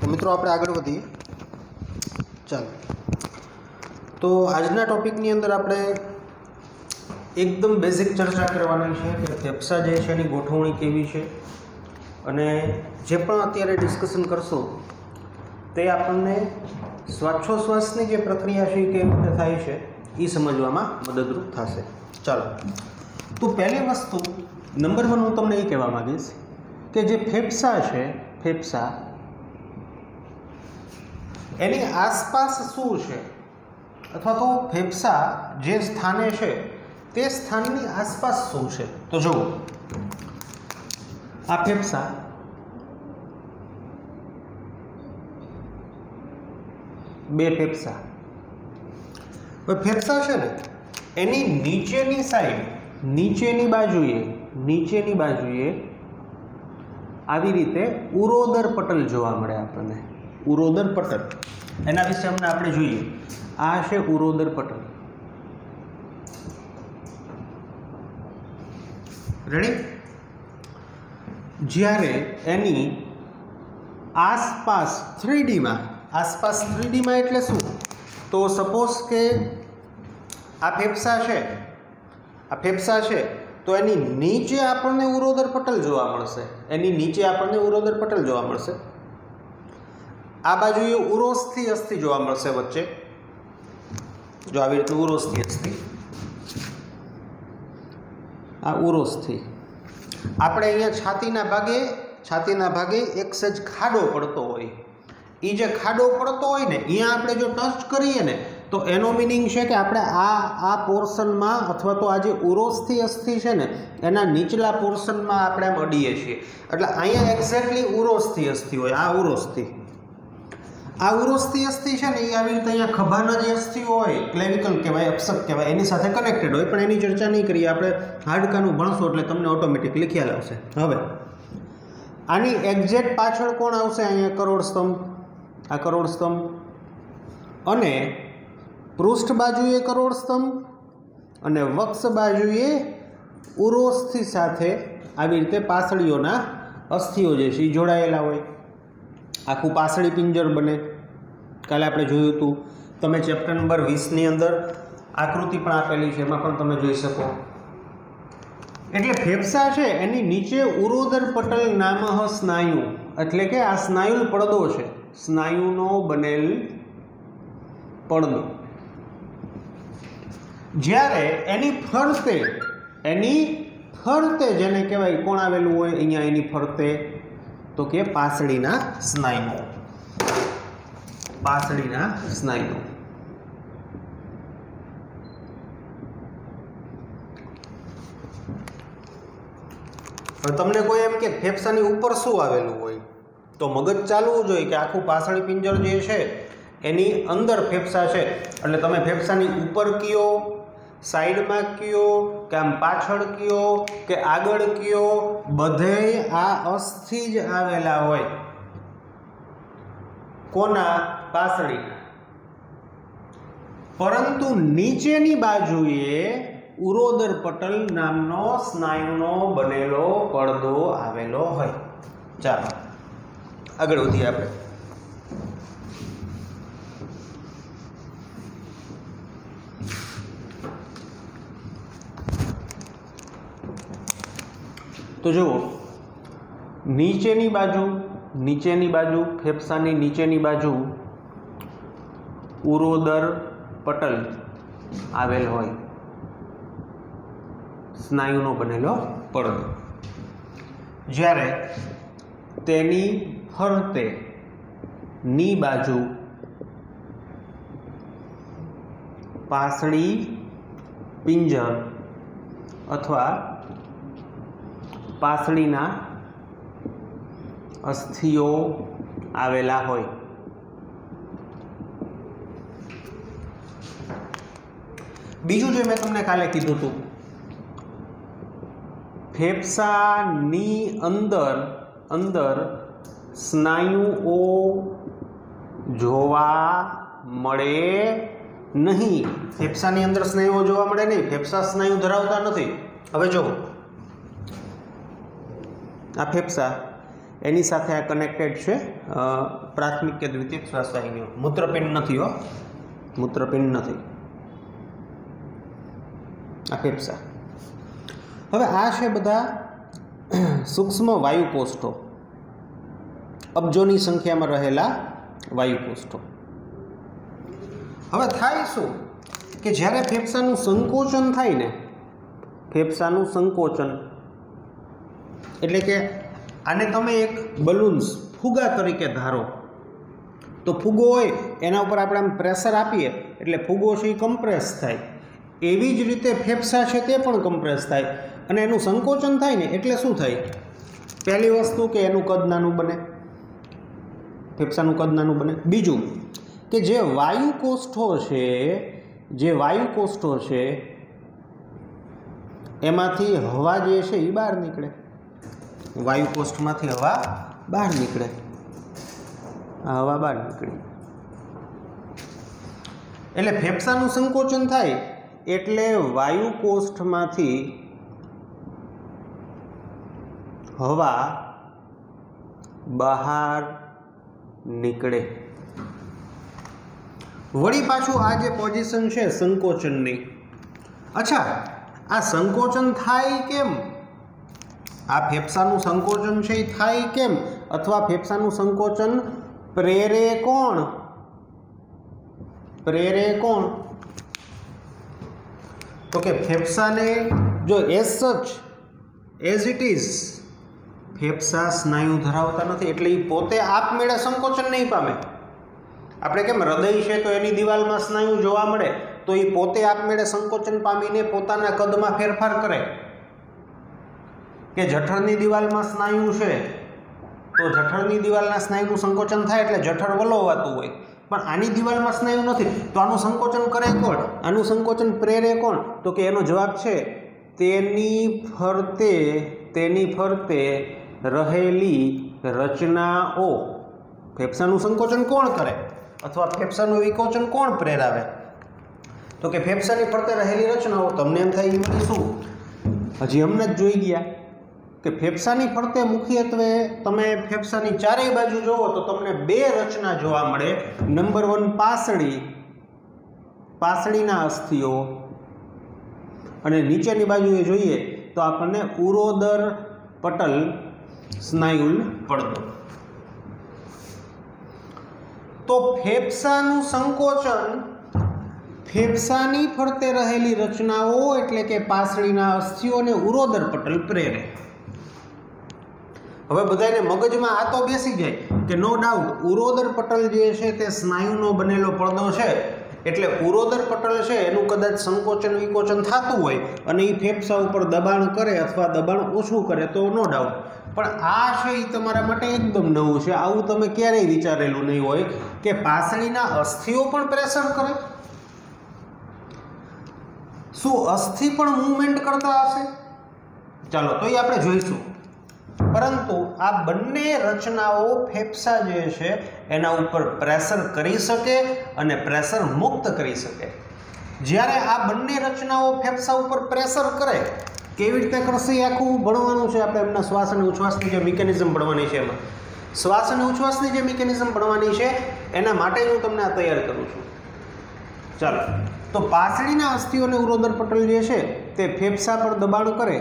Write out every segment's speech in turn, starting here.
तो मित्रों આપણે આગળ વધીએ। ચાલો, તો આજના ટોપિકની અંદર આપણે એકદમ બેઝિક ચર્ચા કરવાની છે કે ફેફસા જે છે એની ગોઠવણી કેવી છે અને જે પણ અત્યારે ડિસ્કશન કરશો તે આપણને શ્વાસોશ્વાસની જે પ્રક્રિયા છે એ કેવી રીતે થાય છે એ સમજવામાં મદદરૂપ થશે। ચાલો, તો પહેલી વસ્તુ નંબર 1 હું તમને એ કહેવા માંગીશ કે જે ફેફસા છે, ફેફસા એની આસપાસ શું છે અથવા તો ફેફસા જે સ્થાને છે તે સ્થાનની આસપાસ શું છે। તો જુઓ, આ ફેફસા, બે ફેફસા, ફેફસા છે ને એની નીચેની સાઈડ, નીચેની બાજુએ આવી રીતે ઉરોદર પટલ જોવા મળે આપણને। ઉરોદર પટલ એના વિશે આપણે જોઈએ। આ છે ઉરોદર પટલ, રેડી। જ્યારે એની આસપાસ 3D માં, આસપાસ 3D માં એટલે શું? તો સપોઝ કે આ ફેફસા છે તો એની નીચે આપણને ઉરોદર પટલ જોવા મળશે, એની નીચે આપણને ઉરોદર પટલ જોવા મળશે। આ બાજુએ ઉરોસ્થિ અસ્થિ જોવા મળશે વચ્ચે, જો આવી રીતે ઉરોસ્થિ અસ્થિ, આ ઉરોસ્થિ। આપણે અહીંયા છાતીના ભાગે એક સજ ખાડો પડતો હોય, એ જે ખાડો પડતો હોય ને અહીંયા આપણે જો ટચ કરીએ ને તો એનો મિનિંગ છે કે આપણે આ પોર્શનમાં અથવા તો આ જે ઉરોસ્થિ અસ્થિ છે ને એના નીચલા પોર્શનમાં આપણે આમ અડીએ છીએ, એટલે અહીંયા એક્ઝેક્ટલી ઉરોસ્થિ અસ્થિ હોય। આ ઉરોસ્થિ અસ્થિ છે ને એ આવી રીતે અહીંયા ખભાના જે અસ્થિઓ હોય, ક્લેવિકલ કહેવાય, અપસક કહેવાય, એની સાથે કનેક્ટેડ હોય, પણ એની ચર્ચા નહીં કરીએ, આપણે હાડકાનું ભણશો એટલે તમને ઓટોમેટિકલી ખ્યાલ આવશે। હવે આની એક્ઝેક્ટ પાછળ કોણ આવશે? અહીંયા કરોડસ્તંભ, આ કરોડસ્તંભ, અને પૃષ્ઠ બાજુએ કરોડસ્તંભ અને વક્ષ બાજુએ ઉરોસ્થિ સાથે આવી રીતે પાસળીઓના અસ્થિઓ જે છે એ જોડાયેલા હોય, આખું પાસળી પિંજર બને। કાલે આપણે જોયું હતું, તમે ચેપ્ટર નંબર 20ની અંદર આકૃતિ પણ આપેલી છે, એમાં પણ તમે જોઈ શકો। એટલે ફેફસા છે એની નીચે ઉરોદર પટલ નામઃ સ્નાયુ, એટલે કે આ સ્નાયુ પડદો છે, સ્નાયુનો બનેલ પડદો। જ્યારે એની ફરતે જેને કહેવાય કોણ આવેલું હોય અહીંયા એની ફરતે? તો કે પાસળીના સ્નાયુ, પાસળીના સ્નાયુ। હવે તમને કોઈ એમ કે ફેફસાની ઉપર શું આવેલું હોય, તો મગજ ચાલવું જોઈએ કે આખું પાસળી પિંજર જે છે એની અંદર ફેફસા છે, એટલે તમે ફેફસાની ઉપર કયો, સાઈડમાં કયો, કે આમ પાછળ કયો, કે આગળ કયો, બધેય આ અસ્થિ જ આવેલા હોય। કોના? પાસળીના। પરંતુ નીચેની બાજુએ ઉરોદર પટલ નામનો સ્નાયુનો બનેલો પડદો આવેલો હોય। ચાલો આગળ વધીએ આપણે। તો જુઓ, નીચેની બાજુ ફેફસાની નીચેની બાજુ ઉરોદર પટલ આવેલ હોય, સ્નાયુનો બનેલો પડદો। જ્યારે તેની ફરતે ની બાજુ પાસળી પિંજર અથવા પાસળીના અસ્થિઓ આવેલા હોય। બીજું જે મેં તમને કાલે કીધું હતું, ફેફસાની અંદર સ્નાયુઓ જોવા મળે નહીં। ફેફસાની અંદર સ્નાયુઓ જોવા મળે નહીં, ફેફસા સ્નાયુ ધરાવતા નથી। હવે જો આ ફેફસા, એની સાથે આ કનેક્ટેડ છે પ્રાથમિક કે દ્વિતીયક શ્વાસવાહિનીઓ. મૂત્રપિંડ નથી હો, મૂત્રપિંડ નથી, આ ફેફસા. હવે આ છે બધા સૂક્ષ્મ વાયુકોષ્ઠો, અબજોની સંખ્યામાં રહેલા વાયુકોષ્ઠો. હવે થાય શું કે જ્યારે ફેફસાનું સંકોચન થાય ને, ફેફસાનું સંકોચન એટલે કે આને તમે એક બલૂન્સ ફુગા તરીકે ધારો તો ફુગો હોય એના ઉપર આપણે આમ પ્રેશર આપીએ એટલે ફુગો છે એ કમ્પ્રેસ થાય. એવી જ રીતે ફેફસા છે તે પણ કમ્પ્રેસ થાય અને એનું સંકોચન થાય ને એટલે શું થાય? પહેલી વસ્તુ કે એનું કદ નાનું બને, ફેફસાનું કદ નાનું બને. બીજું કે જે વાયુકોષ્ઠો છે, જે વાયુકોષ્ઠો છે એમાંથી હવા જે છે એ બહાર નીકળે, વાયુકોષ્ઠમાંથી હવા બહાર નીકળે, આ હવા બહાર નીકળી. એટલે ફેફસાનું સંકોચન થાય એટલે વાયુકોષ્ઠમાંથી હવા બહાર નીકળે. વળી પાછું આ જે પોઝિશન છે સંકોચનની, અચ્છા આ સંકોચન થાય કેમ? આ ફેફસાનું સંકોચન છે એ થાય કેમ? અથવા ફેફસાનું સંકોચન પ્રેરે કોણ? પ્રેરે કોણ? તો કે ફેફસાને જો as such as it is ફેફસા સ્નાયુ ધરાવતા નથી એટલે એ પોતે આપમેળે સંકોચન નહીં પામે. આપણે કેમ હૃદય છે તો એની દિવાલમાં સ્નાયુ જોવા મળે તો એ પોતે આપમેળે સંકોચન પામીને પોતાના કદમાં ફેરફાર કરે. કે જઠરની દિવાલમાં સ્નાયુ છે તો જઠરની દિવાલના સ્નાયુનું સંકોચન થાય એટલે જઠર વલોવાતું હોય, પણ આની દિવાલમાં સ્નાયુ નથી તો આનું સંકોચન કરે કોણ? આનું સંકોચન પ્રેરે કોણ? તો કે એનો જવાબ છે તેની ફરતે રહેલી રચનાઓ. ફેફસાનું સંકોચન કોણ કરે અથવા ફેફસાનું વિકોચન કોણ પ્રેરાવે? તો કે ફેફસાની ફરતે રહેલી રચનાઓ. તમને એમ થાય એમાં શું? હજી હમણાં જ જોઈ ગયા કે ફેફસાની ફરતે મુખ્યત્વે તમે ફેફસાની ચારેય બાજુ જુઓ તો તમને બે રચના જોવા મળે. નંબર 1 પાસળી, પાસળીના અસ્થિઓ, અને નીચેની બાજુએ જોઈએ તો આપણને ઉરોદર પટલ સ્નાયુલ પડદો. તો ફેફસાનું સંકોચન ફેફસાની ફરતે રહેલી રચનાઓ એટલે કે પાસળીના અસ્થિઓ અને ઉરોદર પટલ પ્રેરે. હવે બધાને મગજમાં આ તો બેસી જાય કે નો ડાઉટ ઉરોદર પટલ જે છે તે સ્નાયુનો બનેલો પડદો છે એટલે ઉરોદર પટલ છે એનું કદાચ સંકોચન વિકોચન થતું હોય અને એ ફેફસા ઉપર દબાણ કરે અથવા દબાણ ઓછું કરે તો નો ડાઉટ. પણ આ છે એ તમારા માટે એકદમ નવું છે. આવું તમે ક્યારેય વિચારેલું નહીં હોય કે પાસળીના અસ્થિઓ પણ પ્રેશર કરે. શું અસ્થિ પણ મૂવમેન્ટ કરતા હશે? ચાલો તો એ આપણે જોઈશું. પરંતુ આ બંને રચનાઓ ફેફસા જે છે એના ઉપર પ્રેશર કરી શકે અને પ્રેશર મુક્ત કરી શકે. જ્યારે આ બંને રચનાઓ ફેફસા ઉપર પ્રેશર કરે, કેવી રીતે કરશે એ આખું ભણવાનું છે. આપણે એમના શ્વાસ અને ઉચ્છ્વાસની જે મિકેનિઝમ ભણવાની છે, એમાં શ્વાસ અને ઉચ્છ્વાસની જે મિકેનિઝમ ભણવાની છે એના માટે હું તમને આ તૈયાર કરું છું. ચાલો તો પાસળીના અસ્થિઓ અને ઉરોદર પટલ જે છે તે ફેફસા પર દબાણ કરે.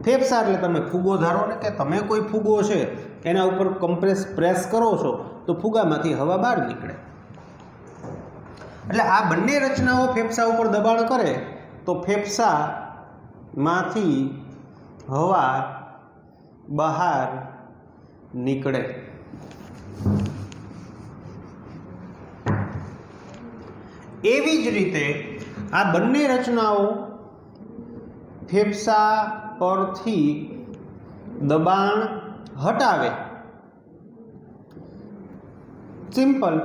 ફેફસા એટલે તમે ફૂગો ધારો ને કે તમે કોઈ ફૂગો છે એના ઉપર પ્રેસ કરો છો તો ફૂગામાંથી હવા બહાર નીકળે. એટલે આ બંને રચનાઓ ફેફસા ઉપર દબાણ કરે તો ફેફસામાંથી હવા બહાર નીકળે. એવી જ રીતે આ બંને રચનાઓ ફેફસા પરથી દબાણ હટાવે. સિમ્પલ,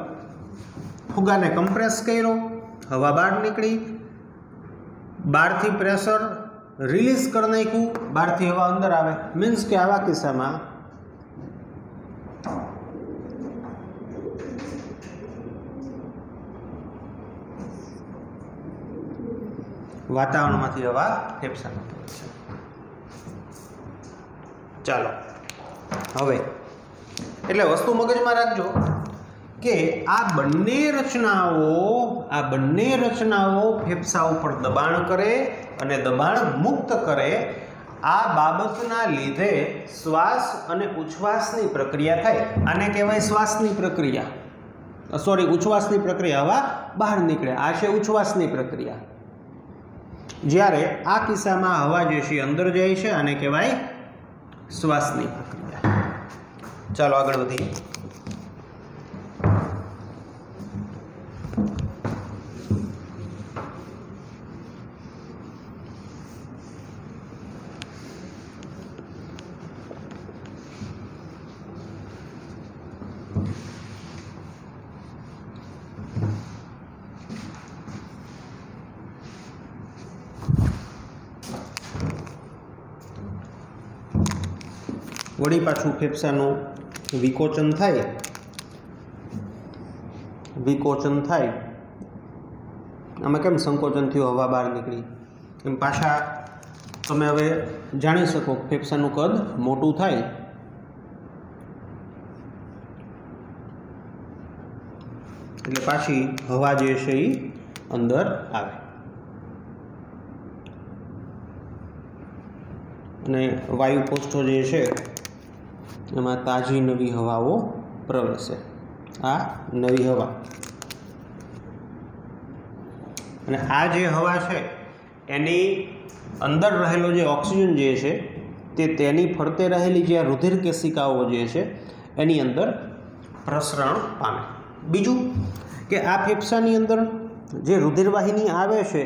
ફુગાને કમ્પ્રેસ કર્યો, હવા બહાર નીકળી, બહારથી પ્રેશર રિલીઝ કરી નાખ્યું, બહારથી હવા અંદર આવે. મીન્સ કે આવા કિસ્સામાં વાતાવરણમાંથી હવા ફેફસામાં ચાલો હવે એટલે વસ્તુ મગજમાં રાખજો કે આ બંને રચનાઓ ફેફસા ઉપર દબાણ કરે અને દબાણ મુક્ત કરે. આ બાબતના લીધે શ્વાસ અને ઉચ્છ્વાસની પ્રક્રિયા થાય. આને કહેવાય શ્વાસની પ્રક્રિયા, સોરી ઉચ્છ્વાસની પ્રક્રિયા. હવા બહાર નીકળે, આ છે ઉચ્છ્વાસની પ્રક્રિયા. જ્યારે આ કિસ્સામાં હવા જે છે અંદર જાય છે, આને કહેવાય શ્વાસની પ્રક્રિયા. ચાલો આગળ વધીએ. વળી પાછું ફેફસાનું વિકોચન થાય. આમાં કેમ સંકોચન થયું, હવા બહાર નીકળી, એમ પાછા તમે હવે જાણી શકો. ફેફસાનું કદ મોટું થાય એટલે પાછી હવા જે છે એ અંદર આવે અને વાયુ કોષ્ઠો જે છે એમાં તાજી નવી હવાઓ પ્રવેશે. આ નવી હવા અને આ જે હવા છે એની અંદર રહેલો જે ઓક્સિજન જે છે તે તેની ફરતે રહેલી જે રુધિર કેશિકાઓ જે છે એની અંદર પ્રસરણ પામે. બીજું કે આ ફેફસાની અંદર જે રુધિરવાહિની આવે છે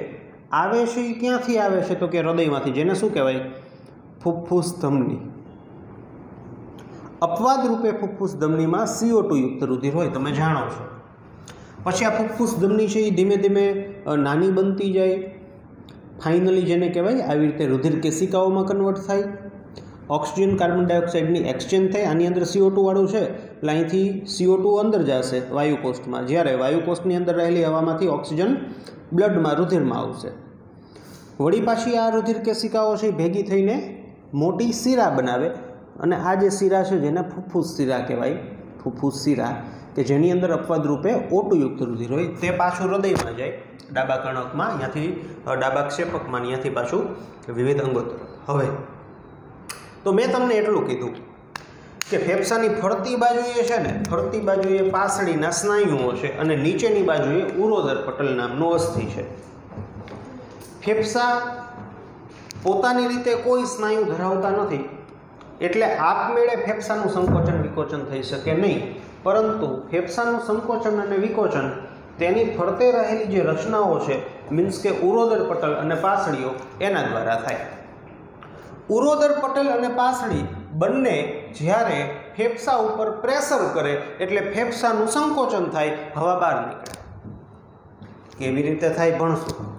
એ ક્યાંથી આવે છે તો કે હૃદયમાંથી, જેને શું કહેવાય, ફુફ્ફુસ ધમની. અપવાદ રૂપે ફુફ્ફુસ ધમનીમાં CO2 યુક્ત રુધિર હોય, તમે જાણો છો. પછી આ ફુફ્ફુસ ધમની છે એ ધીમે ધીમે નાની બનતી જાય, ફાઇનલી જેને કહેવાય આવી રીતે રુધિર કેશિકાઓમાં કન્વર્ટ થાય. ઓક્સિજન કાર્બન ડાયોક્સાઇડની એક્સચેન્જ થાય. આની અંદર CO2 વાળું છે એટલે અહીંથી CO2 અંદર જશે વાયુકોષ્ઠમાં, જ્યારે વાયુકોષ્ઠની અંદર રહેલી હવામાંથી ઓક્સિજન બ્લડમાં, રુધિરમાં આવશે. વળી પાછી આ રુધિર કેશિકાઓ છે ભેગી થઈને મોટી શીરા બનાવે અને આ જે શીરા છે જેને ફુફ્ફુસ શીરા કહેવાય, ફુફ્ફુસ શીરા, કે જેની અંદર અપવાદ રૂપે O2 યુક્ત રુધિર હોય, તે પાછું હૃદયમાં જાય, ડાબા કર્ણકમાં, અહીંયાથી ડાબા ક્ષેપકમાં, અહીંયાથી પાછું વિવિધ અંગો તરફ. હવે તો મેં તમને એટલું કીધું કે ફેફસાની ફરતી બાજુએ છે ને, ફરતી બાજુએ પાસળીના સ્નાયુઓ છે અને નીચેની બાજુએ ઉરોદર પટલ નામનું અસ્થિ છે. ફેફસા પોતાની રીતે કોઈ સ્નાયુ ધરાવતા નથી એટલે આપમેળે ફેફસાનું સંકોચન વિકોચન થઈ શકે નહીં, પરંતુ ફેફસાનું સંકોચન અને વિકોચન તેની ફરતે રહેલી જે રચનાઓ છે, મીન્સ કે ઉરોદર પટલ અને પાસળીઓ, એના દ્વારા થાય. ઉરોદર પટલ અને પાસળી બંને જ્યારે ફેફસા ઉપર પ્રેશર કરે એટલે ફેફસાનું સંકોચન થાય, હવા બહાર નીકળે. કેવી રીતે થાય ભણશું.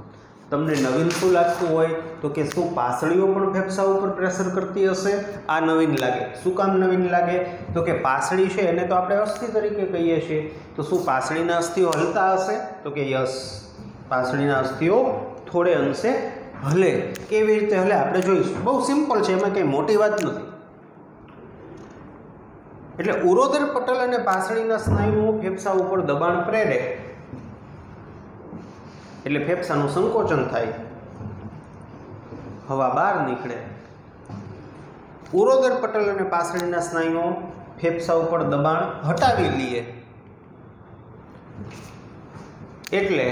તમને નવીન શું લાગતું હોય તો કે શું પાસળીઓ પણ ફેફસા ઉપર પ્રેશર કરતી હશે? આ નવીન લાગે. શું કામ નવીન લાગે તો કે પાસળી છે એને તો આપણે અસ્થિ તરીકે કહીએ છીએ, તો શું પાસળીના અસ્થિઓ હલતા હશે તો કે યસ, પાસળીના અસ્થિઓ થોડે અંશે હલે. કેવી રીતે હલે આપણે જોઈશું. બહુ સિમ્પલ છે, એમાં કંઈ મોટી વાત નથી. એટલે ઉરોદર પટલ અને પાસળીના સ્નાયુઓ ફેફસા ઉપર દબાણ પ્રેરે એટલે ફેફસાનું સંકોચન થાય, હવા બહાર નીકળે. ઉરોદર પટલ અને પાસળીના સ્નાયુઓ ફેફસા ઉપર દબાણ હટાવી લઈએ એટલે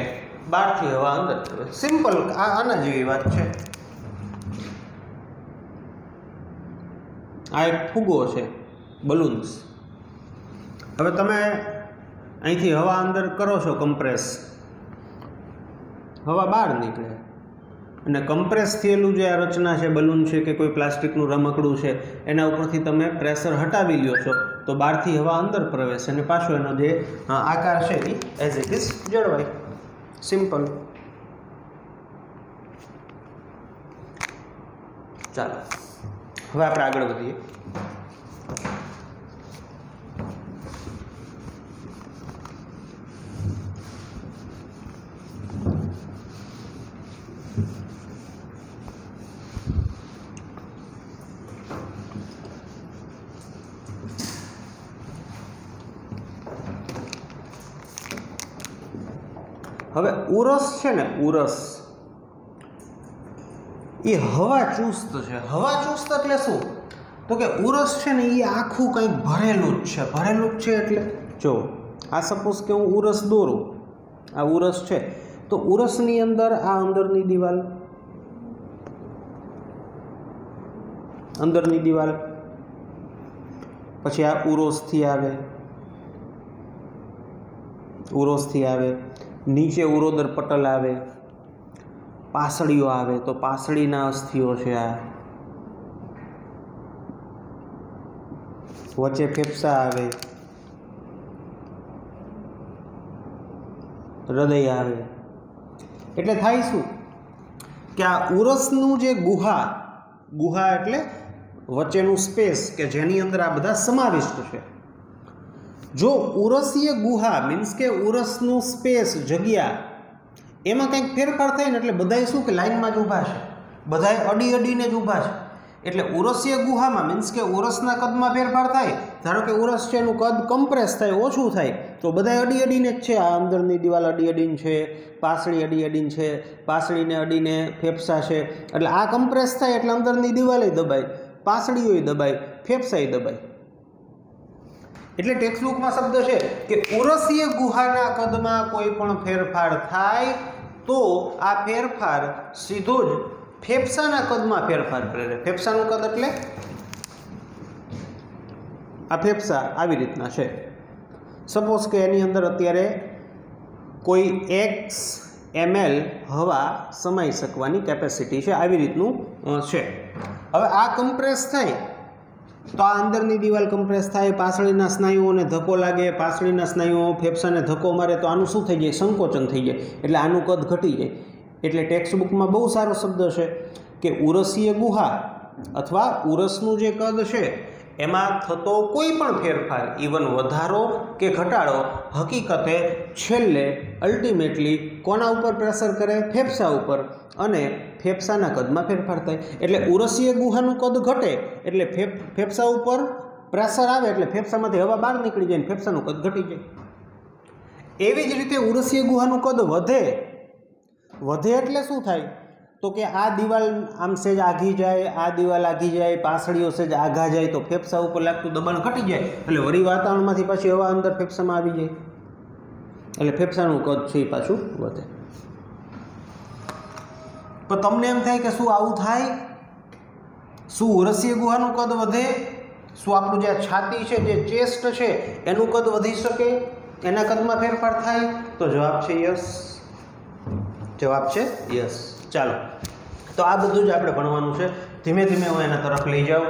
બહારથી હવા અંદર. સિમ્પલ, આના જેવી વાત છે. આ એક ફુગ્ગો છે, બલૂન્સ. હવે તમે અહીંથી હવા અંદર કરો છો કમ્પ્રેસ, હવા બહાર નીકળે અને કમ્પ્રેસ થયેલું જે આ રચના છે, બલૂન છે કે કોઈ પ્લાસ્ટિકનું રમકડું છે, એના ઉપરથી તમે પ્રેશર હટાવી લ્યો છો તો બહારથી હવા અંદર પ્રવેશે અને પાછો એનો જે આકાર છે એ એઝ ઇટ ઇઝ જળવાય. સિમ્પલ. ચાલો હવે આપણે આગળ વધીએ. હવે ઉરસ છે ને, ઉરસ એ હવા ચુસ્ત છે. હવા ચુસ્ત એટલે શું? તો કે ઉરસ છે ને એ આખું કંઈક ભરેલું જ છે. ભરેલું જ છે એટલે જો આ સપોઝ કે હું ઉરસ દોરું, આ ઉરસ છે, તો ઉરસની અંદર આ અંદરની દિવાલ, અંદરની દિવાલ, પછી આ ઉરોસથી આવે, ઉરોસથી આવે, નીચે ઉરોદર પટલ આવે, પાસળીઓ આવે, તો પાસળીના અસ્થિઓ છે, આ વચ્ચે ફેફસા આવે, હૃદય આવે. એટલે થાય શું કે આ ઉરસનું જે ગુહા, ગુહા એટલે વચ્ચેનું સ્પેસ કે જેની અંદર આ બધા સમાવિષ્ટ છે. જો ઉરસીય ગુહા મીન્સ કે ઉરસનું સ્પેસ, જગ્યા, એમાં કંઈક ફેરફાર થાય ને એટલે બધાય શું કે લાઈનમાં જ ઊભા છે, બધાય અડી અડીને જ ઊભા છે. એટલે ઉરસીય ગુહામાં મીન્સ કે ઉરસના કદમાં ફેરફાર થાય. ધારો કે ઉરસ છે એનું કદ કમ્પ્રેસ થાય, ઓછું થાય, તો બધાય અડી અડીને જ છે. આ અંદરની દિવાલ અડી અડીને છે, પાસળી અડી અડીને છે, પાસળીને અડીને ફેફસા છે. એટલે આ કમ્પ્રેસ થાય એટલે અંદરની દિવાલે દબાય, પાસળીઓય દબાય, ફેફસાય દબાય. એટલે ટેક્સ્ટબુકમાં શબ્દ છે કે ઉરસીય ગુહાના કદમાં કોઈ પણ ફેરફાર થાય તો આ ફેરફાર સીધો જ ફેફસાના કદમાં ફેરફાર કરે. ફેફસાનું કદ એટલે આ ફેફસા આવી રીતના છે. સપોઝ કે એની અંદર અત્યારે કોઈ x ml હવા સમાઈ શકવાની કેપેસિટી છે, આવી રીતનું છે. હવે આ કમ્પ્રેસ થાય તો આ અંદરની દિવાલ કમ્પ્રેસ થાય, પાસળીના સ્નાયુઓને ધક્કો લાગે, પાસળીના સ્નાયુઓ ફેફસાને ધક્કો મારે તો આનું શું થઈ જાય? સંકોચન થઈ જાય. એટલે આનું કદ ઘટી જાય. એટલે ટેક્સ્ટબુકમાં બહુ સારો શબ્દ છે કે ઉરસીય ગુહા અથવા ઉરસનું જે કદ છે એમાં થતો કોઈ પણ ફેરફાર, ઇવન વધારો કે ઘટાડો, હકીકતે છેલ્લે અલ્ટિમેટલી કોના ઉપર પ્રેશર કરે? ફેફસા ઉપર, અને ફેફસાના કદમાં ફેરફાર થાય. એટલે ઉરસીય ગુહાનું કદ ઘટે એટલે ફેફસા ઉપર પ્રેશર આવે એટલે ફેફસામાંથી હવા બહાર નીકળી જાય ને ફેફસાનું કદ ઘટી જાય. એવી જ રીતે ઉરસીય ગુહાનું કદ વધે. વધે એટલે શું થાય? તો કે આ દિવાલ આમ સેજ આઘી જાય, આ દિવાલ આઘી જાય, પાસળીઓ સેજ આઘા જાય તો ફેફસા ઉપર લાગતું દબાણ ઘટી જાય. એટલે વળી વાતાવરણમાંથી પાછી હવા અંદર ફેફસામાં આવી જાય એટલે ફેફસાનું કદ છે એ પાછું વધે. તો તમને એમ થાય કે શું આવું થાય? શું ઉરસીય ગુહાનું કદ વધે? શું આપણું જે છાતી છે, જે ચેસ્ટ છે, એનું કદ વધી શકે? એના કદમાં ફેરફાર થાય? તો જવાબ છે યસ. જવાબ છે યસ. ચાલો, તો આ બધું જ આપણે ભણવાનું છે. ધીમે ધીમે હું એના તરફ લઈ જાઉં.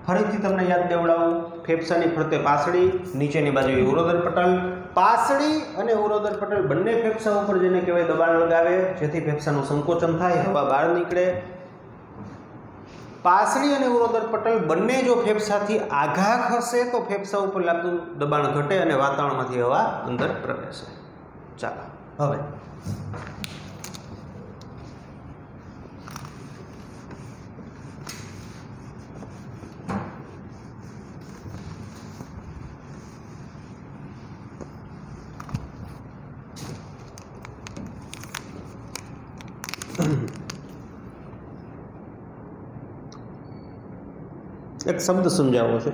ફરીથી તમને યાદ દેવડાવું. ફેફસાની ફરતે પાસળી, નીચેની બાજુએ ઉરોદર પટલ. પાસળી અને ઉરોદર પટલ બંને ફેફસા ઉપર જેને કહેવાય દબાણ લગાવે, જેથી ફેફસાનું સંકોચન થાય, હવા બહાર નીકળે. પાસળી અને ઉરોદર પટલ બંને જો ફેફસાથી આઘા ખસે તો ફેફસા ઉપર લાગતું દબાણ ઘટે અને વાતાવરણમાંથી હવા અંદર પ્રવેશે. ચાલો હવે એક શબ્દ સમજાવવો છે.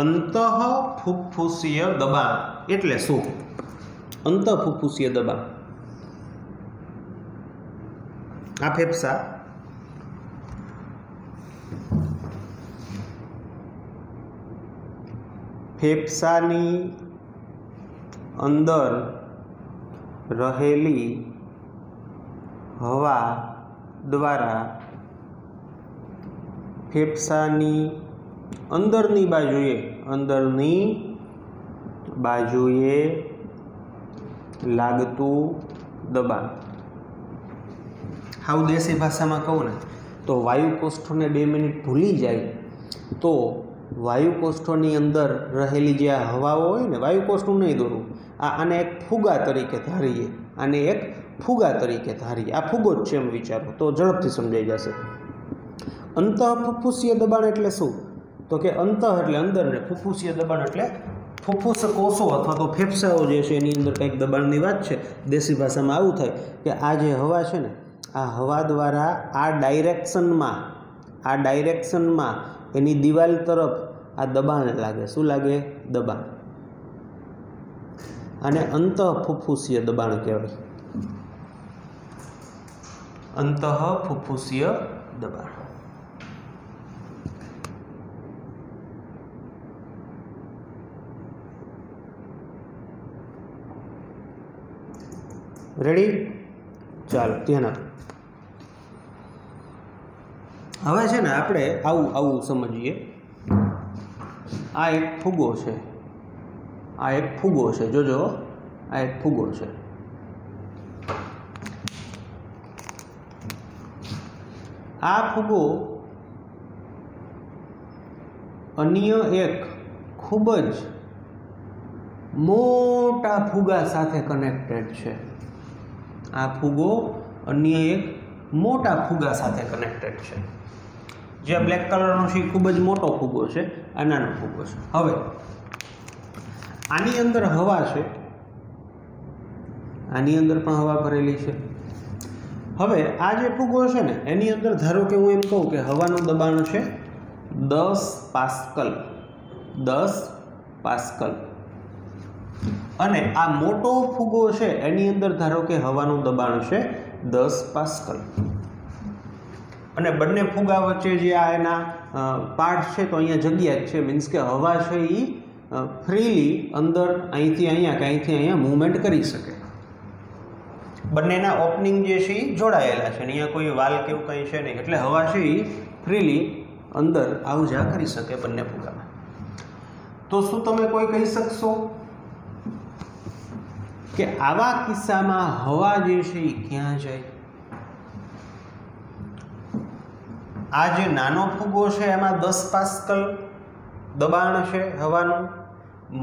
અંતઃફુફ્ફુસીય દબાણ એટલે શું? અંતઃફુફ્ફુસીય દબાણ, આ ફેફસા ફેફસાની અંદર રહેલી હવા દ્વારા ફેફસાની અંદરની બાજુએ લાગતું દબાણ. હાવ દેશી ભાષામાં કહું ને તો વાયુકોષ્ઠોને 2 મિનિટ ભૂલી જાય તો વાયુકોષ્ઠોની અંદર રહેલી જે આ હવાઓ હોય ને, વાયુકોષ્ઠનું નહીં દોરવું, આને એક ફુગા તરીકે ધારીએ, આને એક ફુગા તરીકે ધારીએ. આ ફુગો જ છે એમ વિચારો તો ઝડપથી સમજાઈ જશે. અંતઃફુફ્ફુસીય દબાણ એટલે શું? તો કે અંતઃ એટલે અંદર ને ફુફ્ફુસીય દબાણ એટલે ફુફ્ફુસ કોષો અથવા તો ફેફસાઓ જે છે એની અંદર કંઈક દબાણની વાત છે. દેશી ભાષામાં આવું થાય કે આ જે હવા છે ને આ હવા દ્વારા આ ડાયરેક્શનમાં એની દિવાલ તરફ આ દબાણ લાગે. શું લાગે? દબાણ. અને અંતઃફુફ્ફુસીય દબાણ કહેવાય. અંતઃફુફ્ફુસીય દબાણ. રેડી? ચાલો ધ્યાન આપો. હવે છે ને આપણે આવું સમજીએ. આ એક ફૂગો છે. જોજો, આ એક ફૂગો છે. આ ફૂગો અન્ય એક ખૂબ જ મોટા ફૂગા સાથે કનેક્ટેડ છે. આ ફૂગો અન્ય એક મોટા ફૂગા સાથે કનેક્ટેડ છે. જે બ્લેક કલરનો છે એ ખૂબ જ મોટો ફૂગો છે, આ નાનો ફૂગો છે. હવે આની અંદર હવા છે, આની અંદર પણ હવા ભરેલી છે. હવે આ જે ફૂગો છે ને એની અંદર ધારો કે હું એમ કહું કે હવાનું દબાણ છે 10 પાસ્કલ. અને આ મોટો ફૂગો છે એની અંદર ધારો કે હવાનું દબાણ છે 10 પાસ્કલ. અને બંને ફૂગા વચ્ચે જે આ એના પાર્ટ છે તો અહીંયા જગ્યા જ છે. મીન્સ કે હવા છે એ ફ્રીલી અંદર અહીંથી અહીંયા કે અહીંથી અહીંયા મૂવમેન્ટ કરી શકે. બંનેના ઓપનિંગ જે છે એ જોડાયેલા છે. અહીંયા કોઈ વાલ કે એવું કંઈ છે નહીં, એટલે હવા છે એ ફ્રીલી અંદર આવ જા કરી શકે બંને ફૂગામાં. તો શું તમે કોઈ કહી શકશો કે આવા કિસ્સામાં હવા જે છે એ ક્યાં જાય? આ જે નાનો ફૂગો છે એમાં 10 પાસ્કલ દબાણ છે હવાનું.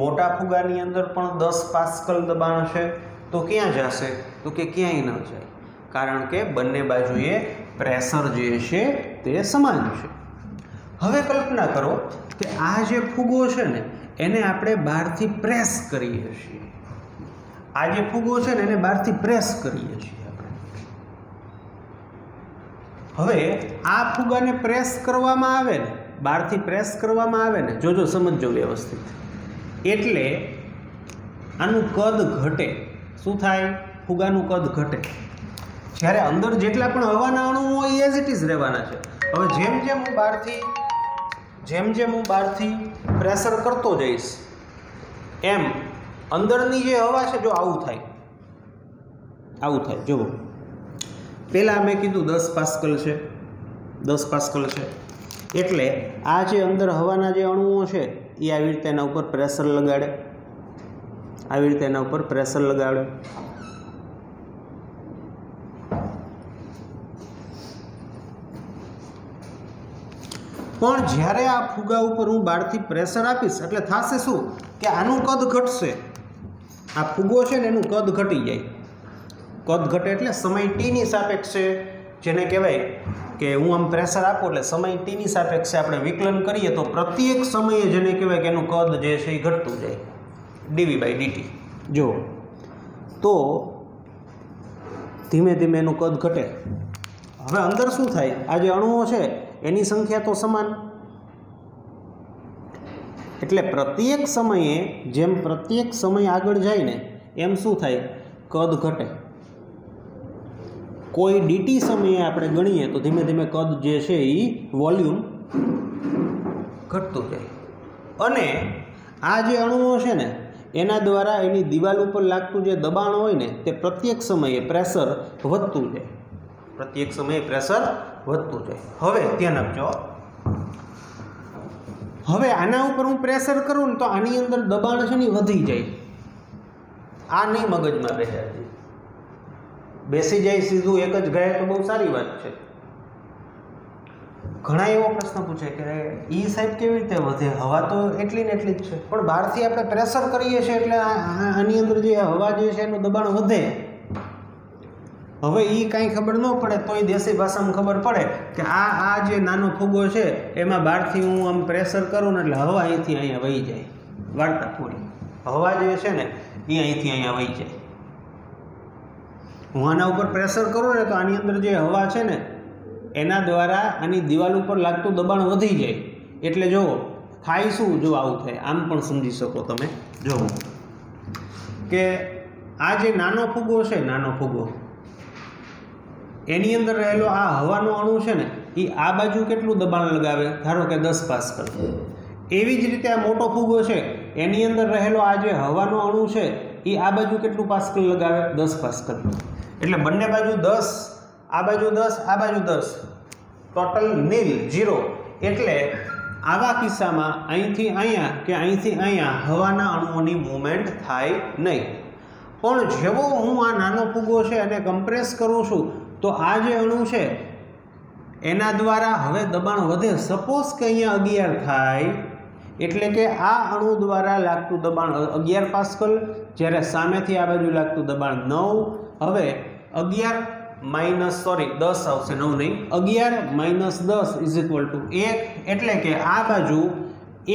મોટા ફૂગાની અંદર પણ 10 પાસ્કલ દબાણ છે. તો ક્યાં જશે? તો કે ક્યાંય ન જાય, કારણ કે બંને બાજુએ પ્રેશર જે છે તે સમાન છે. હવે કલ્પના કરો કે આ જે ફૂગો છે ને એને આપણે બહારથી પ્રેસ કરીએ છીએ. આ જે ફૂગો છે ને એને બહારથી પ્રેસ કરીએ છીએ આપણે. હવે આ ફૂગાને પ્રેસ કરવામાં આવે ને, બહારથી પ્રેસ કરવામાં આવે ને, જોજો સમજો વ્યવસ્થિત, એટલે આનું કદ ઘટે. શું થાય? ફૂગાનું કદ ઘટે. જ્યારે અંદર જેટલા પણ હવાના અણુઓ હોય એઝ ઇટ ઇઝ રહેવાના છે. હવે જેમ જેમ હું બહારથી પ્રેશર કરતો જઈશ એમ અંદરની જે હવા છે જો આવું થાય. જુઓ, પહેલાં મેં કીધું 10 પાસ્કલ છે. એટલે આ જે અંદર હવાના જે અણુઓ છે એ આવી રીતે એના ઉપર પ્રેશર લગાડે. પણ જ્યારે આ ફુગા ઉપર હું બહારથી પ્રેશર આપીશ એટલે થશે શું કે આનું કદ ઘટશે. આ ફુગો છે ને એનું કદ ઘટી જાય. કદ ઘટે એટલે સમય ટીની સાપેક્ષે, જેને કહેવાય કે હું આમ પ્રેશર આપું એટલે સમય ટીની સાપેક્ષે આપણે વિકલન કરીએ તો પ્રત્યેક સમયે જેને કહેવાય કે એનું કદ જે છે એ ઘટતું જાય, dv/dt. જો તો ધીમે ધીમે એનું કદ ઘટે. હવે અંદર શું થાય? આ જે અણુઓ છે એની સંખ્યા તો સમાન, એટલે પ્રત્યેક સમયે જેમ પ્રત્યેક સમય આગળ જાય ને એમ શું થાય? કદ ઘટે. કોઈ dt સમયે આપણે ગણીએ તો ધીમે ધીમે કદ જે છે એ વોલ્યુમ ઘટતું જાય. અને આ જે અણુઓ છે ને એના દ્વારા એની દિવાલ ઉપર લાગતું જે દબાણ હોય ને તે પ્રત્યેક સમયે પ્રેશર વધતું જાય. હવે ધ્યાન આપજો. હવે આના ઉપર હું પ્રેશર કરું ને તો આની અંદર દબાણ છે ને વધી જાય. આ નહીં મગજમાં બેસી જાય સીધું એક જ ગયા તો બહુ સારી વાત છે. ઘણા એવો પ્રશ્ન પૂછે કે ઈ સાહેબ કેવી રીતે વધે? હવા તો એટલી ને એટલી જ છે, પણ બહારથી આપણે પ્રેશર કરીએ છીએ એટલે આની અંદર જે હવા જે છે એનું દબાણ વધે. હવે એ કાંઈ ખબર ન પડે તો એ દેશી ભાષામાં ખબર પડે કે આ જે નાનો ફુગ્ગો છે એમાં બહારથી હું આમ પ્રેશર કરું ને એટલે હવા અહીંથી અહીંયા વહી જાય. વાર્તા પૂરી. હવા જે છે ને એ અહીંથી અહીંયા વહી જાય. હું આના ઉપર પ્રેશર કરું ને તો આની અંદર જે હવા છે ને એના દ્વારા આની દિવાલ ઉપર લાગતું દબાણ વધી જાય. એટલે જો થાય શું જો આવું થાય, આમ પણ સમજી શકો તમે. જો કે આ જે નાનો ફુગ્ગો છે, નાનો ફુગ્ગો એની અંદર રહેલો આ હવાનો અણુ છે ને એ આ બાજુ કેટલું દબાણ લગાવે? ધારો કે 10 પાસ્કલ. એવી જ રીતે આ મોટો ફુગ્ગો છે એની અંદર રહેલો આ જે હવાનો અણુ છે એ આ બાજુ કેટલું પાસ્કલ લગાવે? 10 પાસ્કલ. એટલે બંને બાજુ 10, આ બાજુ 10, આ બાજુ 10, ટોટલ નીલ, 0. એટલે આવા કિસ્સામાં અહીંથી અહીંયા કે અહીંથી અહીંયા હવાના અણુઓની મૂવમેન્ટ થાય નહીં. પણ જેવો હું આ નાનો ફુગ્ગો છે અને કમ્પ્રેસ કરું છું તો આ જે અણુ છે એના દ્વારા હવે દબાણ વધે. સપોઝ કે અહીંયા 11 થાય એટલે કે આ અણુ દ્વારા લાગતું દબાણ 11 પાસ્કલ, જ્યારે સામેથી આ બાજુ લાગતું દબાણ 9. હવે 11 10 આવશે, 9 નહીં. 11 - 10 = 1. એટલે કે આ બાજુ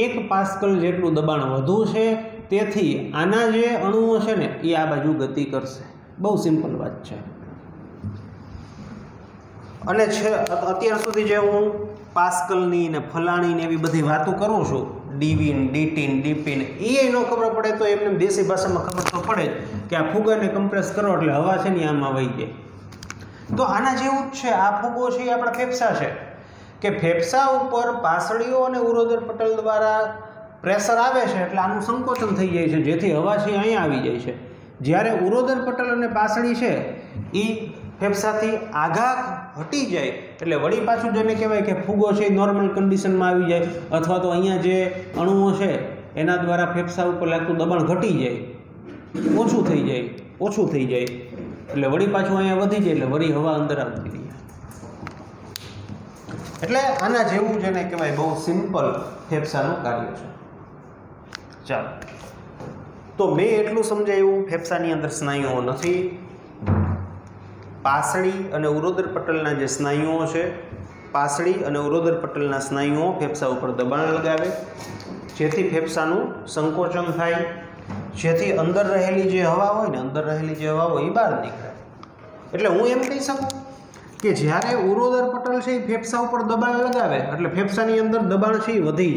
1 પાસ્કલ જેટલું દબાણ વધુ છે. તેથી આના જે અણુઓ છે ને એ આ બાજુ ગતિ કરશે. બહુ સિમ્પલ વાત છે. અને છે અત્યાર સુધી જે હું પાસ્કલની ને ફલાણી ને એવી બધી વાતો કરું છું, ડીવી ને ડીટી ને ડીપી ને, એ ન ખબર પડે તો એમને દેશી ભાષામાં ખબર તો પડે જ કે આ ફુગ્ગાને કમ્પ્રેસ કરો એટલે હવા છે ને આમાં વહી જાય. તો આના જેવું જ છે. આ ફુગ્ગો છે એ આપણા ફેફસા છે કે ફેફસા ઉપર પાસળીઓ અને ઉરોદર પટલ દ્વારા પ્રેશર આવે છે એટલે આનું સંકોચન થઈ જાય છે, જેથી હવા છે અહીંયા આવી જાય છે. જ્યારે ઉરોદર પટલ અને પાસળી છે એ ફેફસાથી આઘા હટી જાય એટલે વળી પાછું જેને કહેવાય કે ફુગ્ગો છે એ નોર્મલ કન્ડિશનમાં આવી જાય, અથવા તો અહીંયા જે અણુઓ છે એના દ્વારા ફેફસા ઉપર લાગતું દબાણ ઘટી જાય, ઓછું થઈ જાય એટલે વળી પાછું અહીંયા વધી જાય એટલે વળી હવા અંદર આવતી રહી. એટલે આના જેવું જેને કહેવાય બહુ સિમ્પલ ફેફસાનું કાર્ય છે. ચાલો, તો મેં એટલું સમજાયું, ફેફસાની અંદર સ્નાયુઓ નથી. પાસળી અને ઉરોદર પટલના જે સ્નાયુઓ છે, પાસળી અને ઉરોદર પટલના સ્નાયુઓ ફેફસા ઉપર દબાણ લગાવે, જેથી ફેફસાનું સંકોચન થાય, જેથી અંદર રહેલી જે હવા હોય ને એ બહાર નીકળે. એટલે હું એમ કહી શકું કે જ્યારે ઉરોદર પટલ છે એ ફેફસા ઉપર દબાણ લગાવે એટલે ફેફસાની અંદર દબાણ છે એ વધી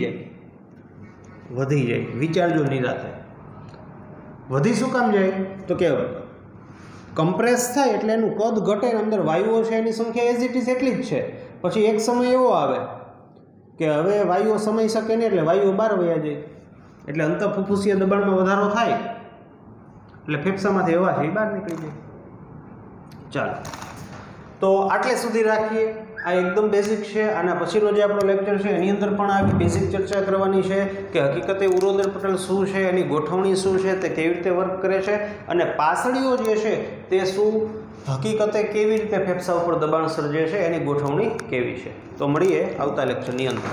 જાય. વિચારજો નિરાતે. વધી શું કામ જાય? તો કે કમ્પ્રેસ થાય એટલે એનું કદ ઘટે, અંદર વાયુઓ છે એની સંખ્યા એઝ ઇટ ઇઝ એટલી જ છે. પછી એક સમય એવો આવે કે હવે વાયુઓ સમાઈ શકે નહીં એટલે વાયુઓ બહાર વયા જાય, એટલે અંતઃફુફુસીય દબાણમાં વધારો થાય એટલે ફેફસામાંથી હવા છે એ બહાર નીકળી જાય. ચાલો, તો આટલે સુધી રાખીએ. આ એકદમ બેઝિક છે. આના પછીનો જે આપણો લેક્ચર છે એની અંદર પણ આવી બેઝિક ચર્ચા કરવાની છે કે હકીકતે ઉરોદર પટલ શું છે, એની ગોઠવણી શું છે, તે કેવી રીતે વર્ક કરે છે, અને પાસળીઓ જે છે તે શું હકીકતે કેવી રીતે ફેફસા ઉપર દબાણ સર્જે છે, એની ગોઠવણી કેવી છે. તો મળીએ આવતા લેક્ચરની અંદર.